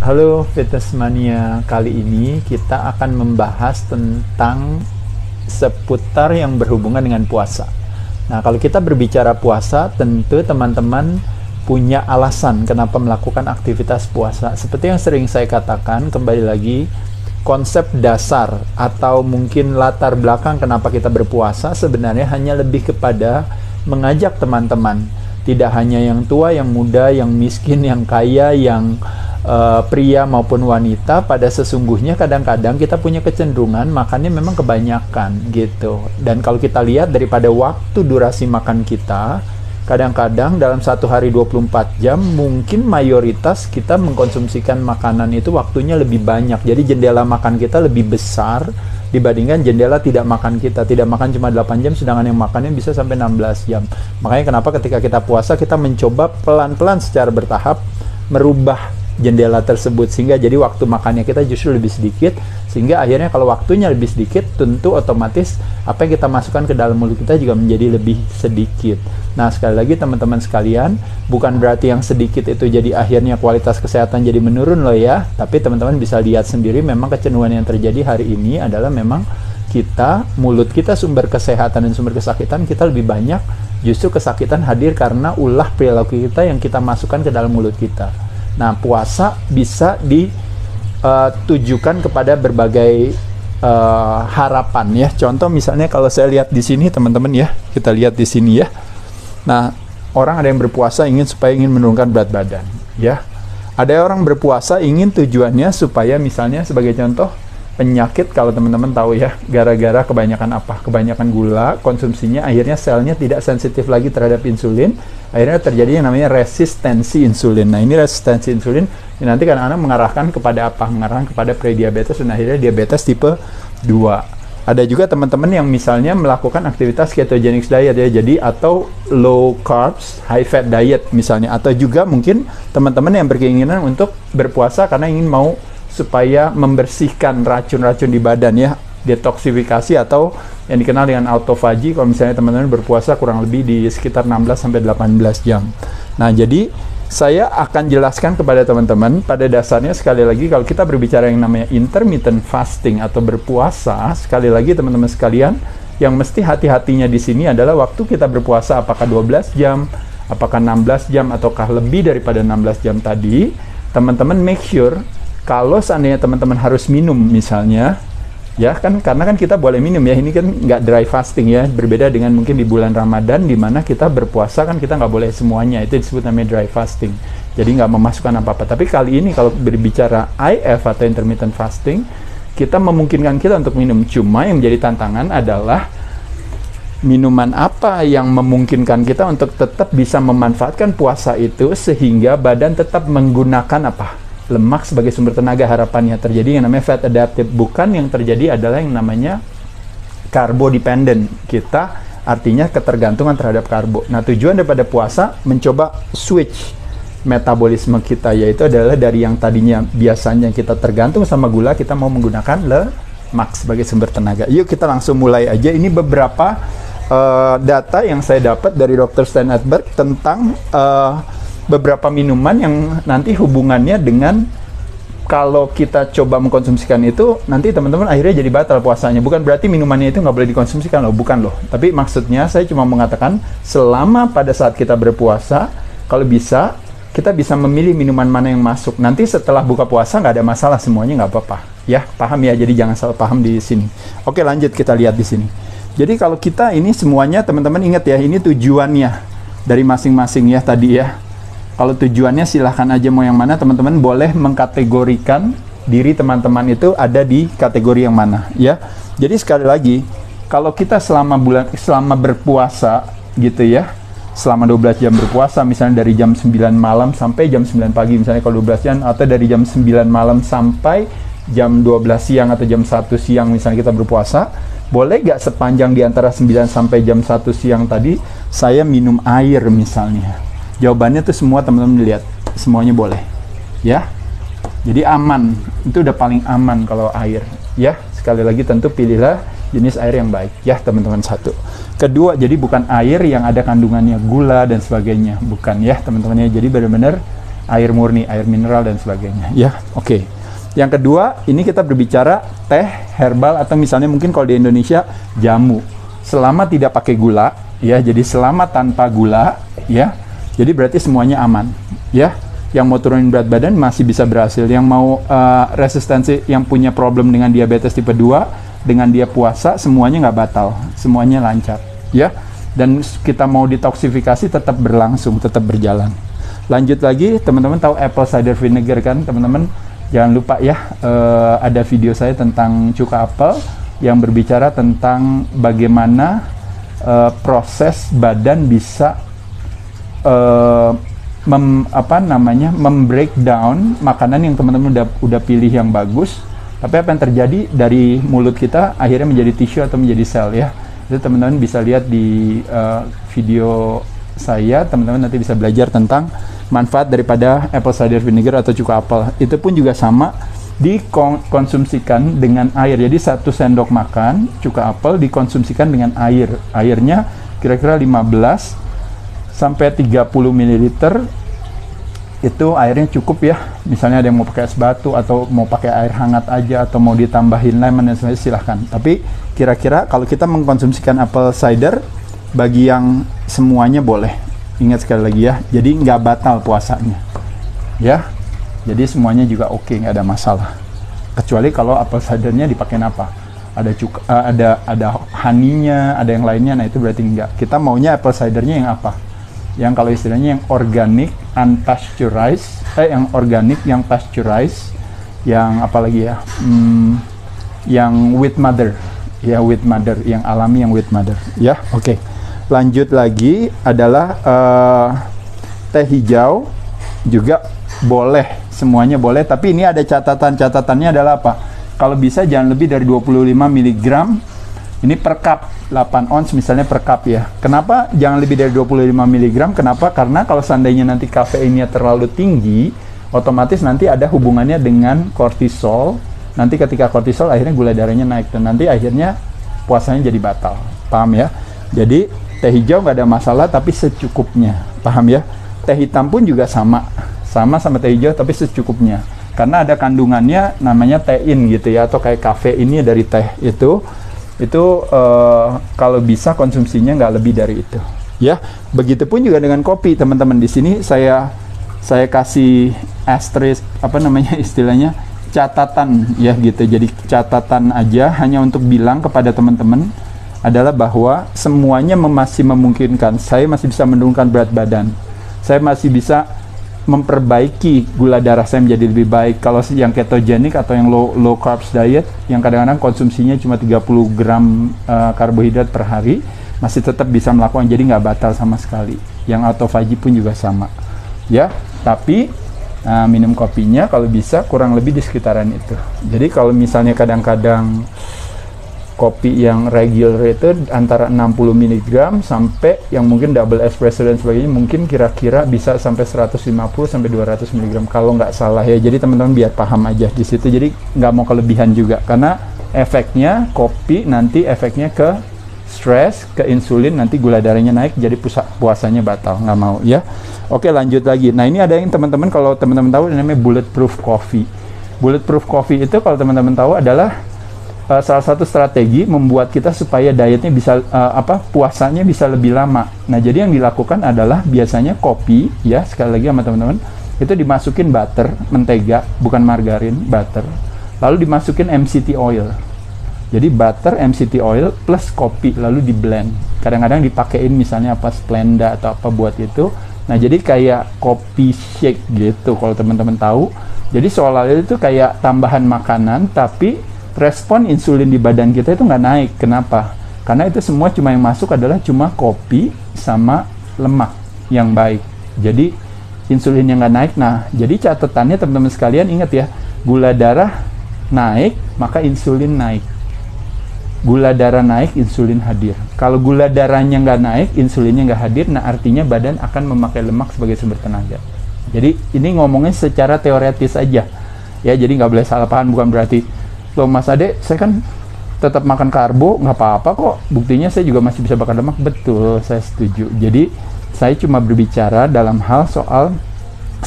Halo Fitness Mania, kali ini kita akan membahas tentang seputar yang berhubungan dengan puasa. Nah, kalau kita berbicara puasa, tentu teman-teman punya alasan kenapa melakukan aktivitas puasa. Seperti yang sering saya katakan, kembali lagi, konsep dasar atau mungkin latar belakang kenapa kita berpuasa sebenarnya hanya lebih kepada mengajak teman-teman, tidak hanya yang tua, yang muda, yang miskin, yang kaya, yang pria maupun wanita, pada sesungguhnya kadang-kadang kita punya kecenderungan makannya memang kebanyakan gitu. Dan kalau kita lihat daripada waktu durasi makan kita, kadang-kadang dalam satu hari 24 jam mungkin mayoritas kita mengkonsumsikan makanan itu waktunya lebih banyak. Jadi jendela makan kita lebih besar dibandingkan jendela tidak makan kita. Tidak makan cuma 8 jam, sedangkan yang makannya bisa sampai 16 jam. Makanya kenapa ketika kita puasa kita mencoba pelan-pelan secara bertahap merubah jendela tersebut, sehingga jadi waktu makannya kita justru lebih sedikit, sehingga akhirnya kalau waktunya lebih sedikit, tentu otomatis apa yang kita masukkan ke dalam mulut kita juga menjadi lebih sedikit. Nah, sekali lagi teman-teman sekalian, bukan berarti yang sedikit itu jadi akhirnya kualitas kesehatan jadi menurun loh ya, tapi teman-teman bisa lihat sendiri memang kecenderungan yang terjadi hari ini adalah memang mulut kita sumber kesehatan dan sumber kesakitan kita lebih banyak, justru kesakitan hadir karena ulah perilaku kita yang kita masukkan ke dalam mulut kita. Nah, puasa bisa ditujukan kepada berbagai harapan ya. Contoh misalnya kalau saya lihat di sini teman-teman ya, kita lihat di sini ya. Nah, orang ada yang berpuasa ingin menurunkan berat badan ya. Ada orang berpuasa ingin tujuannya supaya misalnya sebagai contoh penyakit, kalau teman-teman tahu ya, gara-gara kebanyakan apa? Kebanyakan gula, konsumsinya akhirnya selnya tidak sensitif lagi terhadap insulin, akhirnya terjadi yang namanya resistensi insulin. Nah, ini resistensi insulin ini nanti kadang-kadang mengarahkan kepada apa? Mengarahkan kepada prediabetes dan akhirnya diabetes tipe 2. Ada juga teman-teman yang misalnya melakukan aktivitas ketogenic diet ya, jadi atau low carbs, high fat diet misalnya, atau juga mungkin teman-teman yang berkeinginan untuk berpuasa karena ingin mau supaya membersihkan racun-racun di badan ya, detoksifikasi atau yang dikenal dengan autofagi. Kalau misalnya teman-teman berpuasa kurang lebih di sekitar 16-18 jam. Nah, jadi saya akan jelaskan kepada teman-teman, pada dasarnya sekali lagi kalau kita berbicara yang namanya intermittent fasting atau berpuasa, sekali lagi teman-teman sekalian, yang mesti hati-hatinya di sini adalah waktu kita berpuasa apakah 12 jam, apakah 16 jam ataukah lebih daripada 16 jam tadi. Teman-teman make sure kalau seandainya teman-teman harus minum misalnya, ya kan, karena kan kita boleh minum ya, ini kan nggak dry fasting ya, berbeda dengan mungkin di bulan Ramadan di mana kita berpuasa kan kita nggak boleh semuanya, itu disebut namanya dry fasting, jadi nggak memasukkan apa-apa. Tapi kali ini kalau berbicara IF atau intermittent fasting, kita memungkinkan kita untuk minum, cuma yang menjadi tantangan adalah minuman apa yang memungkinkan kita untuk tetap bisa memanfaatkan puasa itu sehingga badan tetap menggunakan apa? Lemak sebagai sumber tenaga. Harapannya terjadi yang namanya fat adaptive, bukan yang terjadi adalah yang namanya carbo dependent. Kita artinya ketergantungan terhadap karbo. Nah, tujuan daripada puasa mencoba switch metabolisme kita, yaitu adalah dari yang tadinya biasanya kita tergantung sama gula, kita mau menggunakan lemak sebagai sumber tenaga. Yuk kita langsung mulai aja. Ini beberapa data yang saya dapat dari Dr. Stan Edberg tentang beberapa minuman yang nanti hubungannya dengan kalau kita coba mengkonsumsikan itu, nanti teman-teman akhirnya jadi batal puasanya. Bukan berarti minumannya itu nggak boleh dikonsumsikan loh, bukan loh. Tapi maksudnya saya cuma mengatakan selama pada saat kita berpuasa, kalau bisa, kita bisa memilih minuman mana yang masuk. Nanti setelah buka puasa nggak ada masalah, semuanya nggak apa-apa. Ya, paham ya? Jadi jangan salah paham di sini. Oke, lanjut kita lihat di sini. Jadi kalau kita ini semuanya, teman-teman ingat ya, ini tujuannya dari masing-masing ya tadi ya. Kalau tujuannya silahkan aja mau yang mana, teman-teman boleh mengkategorikan diri teman-teman itu ada di kategori yang mana ya. Jadi sekali lagi, kalau kita selama berpuasa gitu ya, selama 12 jam berpuasa, misalnya dari jam 9 malam sampai jam 9 pagi misalnya kalau 12 jam, atau dari jam 9 malam sampai jam 12 siang atau jam 1 siang misalnya kita berpuasa, boleh gak sepanjang di antara 9 sampai jam 1 siang tadi saya minum air misalnya? Jawabannya tuh semua teman-teman lihat, semuanya boleh ya. Jadi aman, itu udah paling aman kalau air ya. Sekali lagi tentu pilihlah jenis air yang baik ya teman-teman. Satu. Kedua, jadi bukan air yang ada kandungannya gula dan sebagainya, bukan ya teman-teman ya. Jadi benar-benar air murni, air mineral dan sebagainya. Ya, oke. Yang kedua, ini kita berbicara teh herbal atau misalnya mungkin kalau di Indonesia jamu. Selama tidak pakai gula, ya. Jadi selama tanpa gula, ya. Jadi berarti semuanya aman, ya. Yang mau turunin berat badan masih bisa berhasil. Yang mau resistensi, yang punya problem dengan diabetes tipe 2, dengan dia puasa, semuanya nggak batal, semuanya lancar, ya. Dan kita mau detoksifikasi tetap berlangsung, tetap berjalan. Lanjut lagi, teman-teman tahu apple cider vinegar kan, teman-teman? Jangan lupa ya, ada video saya tentang cuka apel yang berbicara tentang bagaimana proses badan bisa membreakdown makanan yang teman-teman udah pilih yang bagus. Tapi apa yang terjadi dari mulut kita akhirnya menjadi tisu atau menjadi sel, ya. Itu teman-teman bisa lihat di video saya, teman-teman nanti bisa belajar tentang manfaat daripada apple cider vinegar atau cuka apel. Itu pun juga sama, dikonsumsikan dengan air. Jadi 1 sendok makan cuka apel dikonsumsikan dengan air. Airnya kira-kira 15 sampai 30 ml. Itu airnya cukup, ya. Misalnya ada yang mau pakai es batu atau mau pakai air hangat aja atau mau ditambahin lemon dan sebagainya, silahkan. Tapi kira-kira kalau kita mengkonsumsikan apple cider, bagi yang semuanya boleh. Ingat sekali lagi ya, jadi nggak batal puasanya, ya. Jadi semuanya juga oke, nggak ada masalah. Kecuali kalau apple cidernya dipakai apa? Ada ada honey-nya, ada yang lainnya. Nah itu berarti enggak. Kita maunya apple cidernya yang apa? Yang kalau istilahnya yang organic, unpasteurized, yang organic, yang pasteurized, yang apa lagi ya? Yang with mother, ya with mother, yang alami, yang with mother, ya. Oke. Lanjut lagi adalah teh hijau juga boleh, semuanya boleh. Tapi ini ada catatannya adalah apa? Kalau bisa jangan lebih dari 25 mg. Ini per cup, 8 ons misalnya per cup, ya. Kenapa jangan lebih dari 25 mg? Kenapa? Karena kalau seandainya nanti kafeinnya terlalu tinggi, otomatis nanti ada hubungannya dengan kortisol. Nanti ketika kortisol akhirnya gula darahnya naik dan nanti akhirnya puasanya jadi batal. Paham ya? Jadi teh hijau nggak ada masalah tapi secukupnya. Paham ya? Teh hitam pun juga sama teh hijau tapi secukupnya. Karena ada kandungannya namanya tein gitu ya, atau kayak kafeinnya dari teh itu kalau bisa konsumsinya nggak lebih dari itu, ya. Begitupun juga dengan kopi, teman-teman. Di sini saya kasih asterisk, apa namanya istilahnya, catatan ya gitu. Jadi catatan aja hanya untuk bilang kepada teman-teman adalah bahwa semuanya masih memungkinkan. Saya masih bisa menurunkan berat badan, saya masih bisa memperbaiki gula darah saya menjadi lebih baik. Kalau yang ketogenik atau yang low carbs diet yang kadang-kadang konsumsinya cuma 30 gram karbohidrat per hari, masih tetap bisa melakukan, jadi nggak batal sama sekali. Yang autophagy pun juga sama, ya. Tapi minum kopinya kalau bisa kurang lebih di sekitaran itu. Jadi kalau misalnya kadang-kadang kopi yang regular itu antara 60 mg sampai yang mungkin double espresso dan sebagainya mungkin kira-kira bisa sampai 150 sampai 200 mg kalau nggak salah ya. Jadi teman-teman biar paham aja di situ. Jadi nggak mau kelebihan juga karena efeknya kopi nanti efeknya ke stres, ke insulin, nanti gula darahnya naik jadi puasanya batal, nggak mau ya. Oke, lanjut lagi. Nah ini ada yang teman-teman kalau teman-teman tahu namanya bulletproof coffee. Bulletproof coffee itu kalau teman-teman tahu adalah salah satu strategi membuat kita supaya dietnya bisa puasanya bisa lebih lama. Nah, jadi yang dilakukan adalah biasanya kopi ya, sekali lagi sama teman-teman, itu dimasukin butter, mentega, bukan margarin, butter. Lalu dimasukin MCT oil. Jadi butter, MCT oil plus kopi lalu di blend. Kadang-kadang dipakein misalnya Splenda atau apa buat itu. Nah, jadi kayak kopi shake gitu kalau teman-teman tahu. Jadi seolah-olah itu kayak tambahan makanan tapi respon insulin di badan kita itu nggak naik. Kenapa? Karena itu semua cuma yang masuk adalah cuma kopi sama lemak yang baik. Jadi insulinnya nggak naik. Nah, jadi catatannya teman-teman sekalian ingat ya, gula darah naik maka insulin naik. Gula darah naik, insulin hadir. Kalau gula darahnya nggak naik, insulinnya nggak hadir, nah artinya badan akan memakai lemak sebagai sumber tenaga. Jadi ini ngomongnya secara teoretis aja. Ya, jadi nggak boleh salah paham, bukan berarti loh Mas Ade, saya kan tetap makan karbo, nggak apa-apa kok. Buktinya saya juga masih bisa bakar lemak. Betul, saya setuju. Jadi saya cuma berbicara dalam hal soal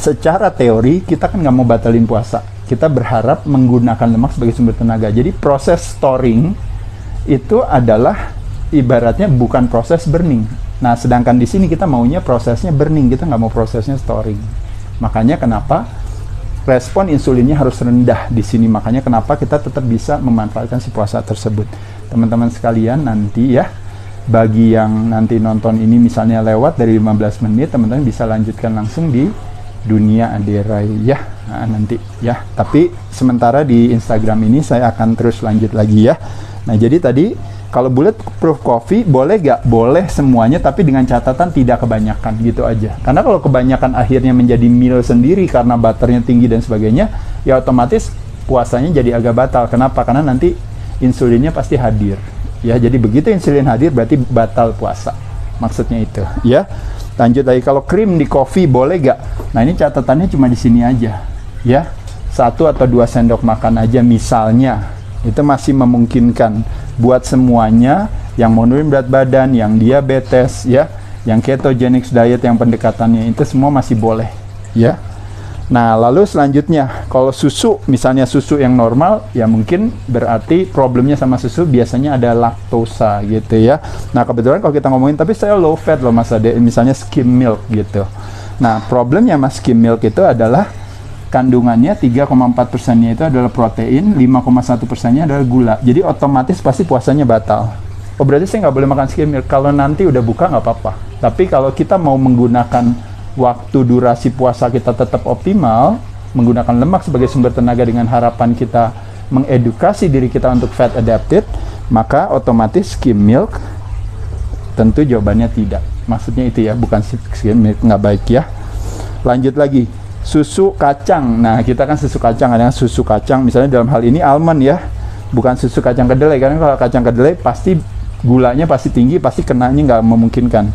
secara teori kita kan nggak mau batalin puasa, kita berharap menggunakan lemak sebagai sumber tenaga. Jadi proses storing itu adalah ibaratnya bukan proses burning. Nah, sedangkan di sini kita maunya prosesnya burning, kita nggak mau prosesnya storing. Makanya kenapa respon insulinnya harus rendah di sini. Makanya kenapa kita tetap bisa memanfaatkan si puasa tersebut. Teman-teman sekalian, nanti ya, bagi yang nanti nonton ini misalnya lewat dari 15 menit, teman-teman bisa lanjutkan langsung di Dunia Aderai ya. Nah, nanti ya. Tapi sementara di Instagram ini saya akan terus lanjut lagi ya. Nah, jadi tadi kalau bulletproof coffee boleh gak? Boleh semuanya, tapi dengan catatan tidak kebanyakan gitu aja. Karena kalau kebanyakan akhirnya menjadi meal sendiri karena butternya tinggi dan sebagainya, ya otomatis puasanya jadi agak batal. Kenapa? Karena nanti insulinnya pasti hadir. Ya, jadi begitu insulin hadir berarti batal puasa. Maksudnya itu, ya. Lanjut lagi, kalau krim di kopi boleh gak? Nah, ini catatannya cuma di sini aja, ya. 1 atau 2 sendok makan aja misalnya. Itu masih memungkinkan buat semuanya yang mau nurunin berat badan, yang diabetes, ya, yang ketogenic diet, yang pendekatannya itu semua masih boleh, ya. Nah, lalu selanjutnya, kalau susu, misalnya susu yang normal, ya mungkin berarti problemnya sama susu biasanya ada laktosa gitu ya. Nah, kebetulan kalau kita ngomongin, tapi saya low fat loh Mas Ade, misalnya skim milk gitu. Nah, problemnya Mas skim milk itu adalah kandungannya 3,4%-nya itu adalah protein, 5,1%-nya adalah gula. Jadi otomatis pasti puasanya batal. Oh, berarti saya nggak boleh makan skim milk. Kalau nanti udah buka nggak apa-apa. Tapi kalau kita mau menggunakan waktu durasi puasa kita tetap optimal, menggunakan lemak sebagai sumber tenaga dengan harapan kita mengedukasi diri kita untuk fat adapted, maka otomatis skim milk tentu jawabannya tidak. Maksudnya itu ya, bukan skim milk nggak baik ya. Lanjut lagi, susu kacang. Nah, kita kan susu kacang, ada susu kacang misalnya dalam hal ini almond ya, bukan susu kacang kedelai, karena kalau kacang kedelai pasti gulanya pasti tinggi, pasti kenanya nggak memungkinkan.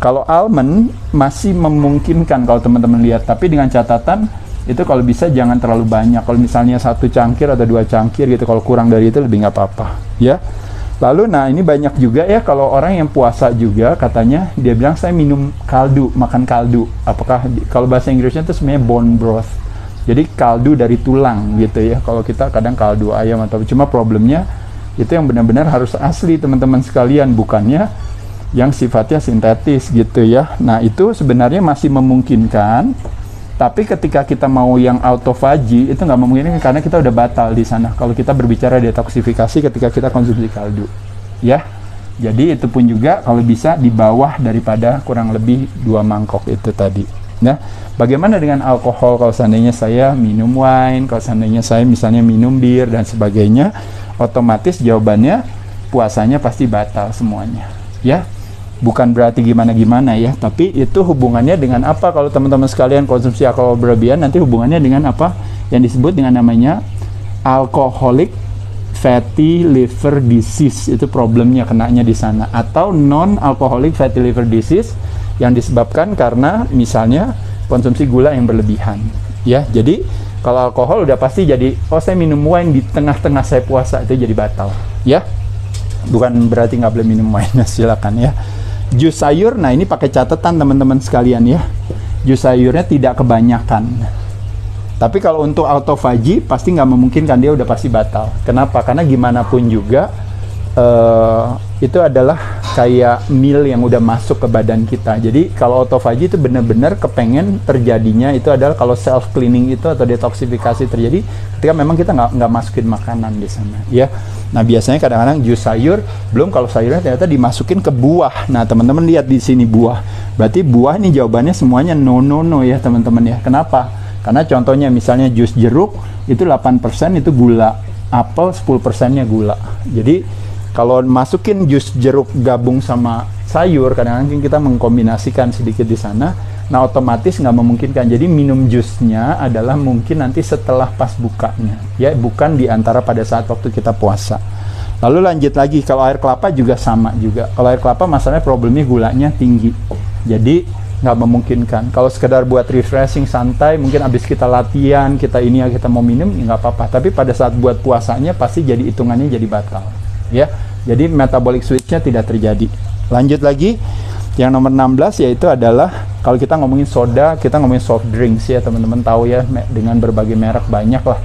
Kalau almond masih memungkinkan kalau teman-teman lihat, tapi dengan catatan itu kalau bisa jangan terlalu banyak. Kalau misalnya 1 cangkir atau 2 cangkir gitu, kalau kurang dari itu lebih nggak apa-apa ya. Lalu nah ini banyak juga ya kalau orang yang puasa juga katanya dia bilang saya minum kaldu, makan kaldu. Apakah kalau bahasa Inggrisnya itu sebenarnya bone broth. Jadi kaldu dari tulang gitu ya. Kalau kita kadang kaldu ayam atau cuma problemnya itu yang benar-benar harus asli teman-teman sekalian, bukannya yang sifatnya sintetis gitu ya. Nah, itu sebenarnya masih memungkinkan, tapi ketika kita mau yang autophagy itu nggak memungkinkan karena kita udah batal di sana. Kalau kita berbicara detoksifikasi ketika kita konsumsi kaldu ya. Jadi itu pun juga kalau bisa di bawah daripada kurang lebih 2 mangkok itu tadi. Nah, bagaimana dengan alkohol? Kalau seandainya saya minum wine, kalau seandainya saya misalnya minum bir dan sebagainya, otomatis jawabannya puasanya pasti batal semuanya ya. Bukan berarti gimana-gimana ya, tapi itu hubungannya dengan apa? Kalau teman-teman sekalian konsumsi alkohol berlebihan, nanti hubungannya dengan apa yang disebut dengan namanya alcoholic fatty liver disease. Itu problemnya kenanya di sana. Atau non-alcoholic fatty liver disease yang disebabkan karena misalnya konsumsi gula yang berlebihan ya. Jadi kalau alkohol udah pasti jadi, oh saya minum wine di tengah-tengah saya puasa, itu jadi batal ya. Bukan berarti nggak boleh minum wine, silakan ya. Jus sayur, nah ini pakai catatan teman-teman sekalian ya. Jus sayurnya tidak kebanyakan. Tapi kalau untuk autophagy pasti nggak memungkinkan, dia udah pasti batal. Kenapa? Karena gimana pun juga itu adalah kayak meal yang udah masuk ke badan kita. Jadi kalau autophagy itu benar-benar kepengen terjadinya itu adalah kalau self cleaning itu atau detoksifikasi terjadi ketika memang kita nggak masukin makanan di sana ya. Nah, biasanya kadang-kadang jus sayur, belum kalau sayurnya ternyata dimasukin ke buah. Nah, teman-teman lihat di sini buah. Berarti buah ini jawabannya semuanya no ya teman-teman ya. Kenapa? Karena contohnya misalnya jus jeruk itu 8% itu gula, apel 10%-nya gula. Jadi kalau masukin jus jeruk gabung sama sayur, kadang-kadang kita mengkombinasikan sedikit di sana. Nah, otomatis nggak memungkinkan. Jadi minum jusnya adalah mungkin nanti setelah pas bukanya, ya, bukan di antara pada saat waktu kita puasa. Lalu lanjut lagi, kalau air kelapa juga sama juga. Kalau air kelapa masalahnya problemnya gulanya tinggi. Jadi nggak memungkinkan. Kalau sekedar buat refreshing santai, mungkin abis kita latihan, kita ini ya kita mau minum, ya nggak apa-apa. Tapi pada saat buat puasanya pasti jadi hitungannya jadi batal. Ya, jadi metabolic switch-nya tidak terjadi. Lanjut lagi, yang nomor 16 yaitu adalah Kalau kita ngomongin soda, kita ngomongin soft drinks ya teman-teman tahu ya, dengan berbagai merek banyak lah.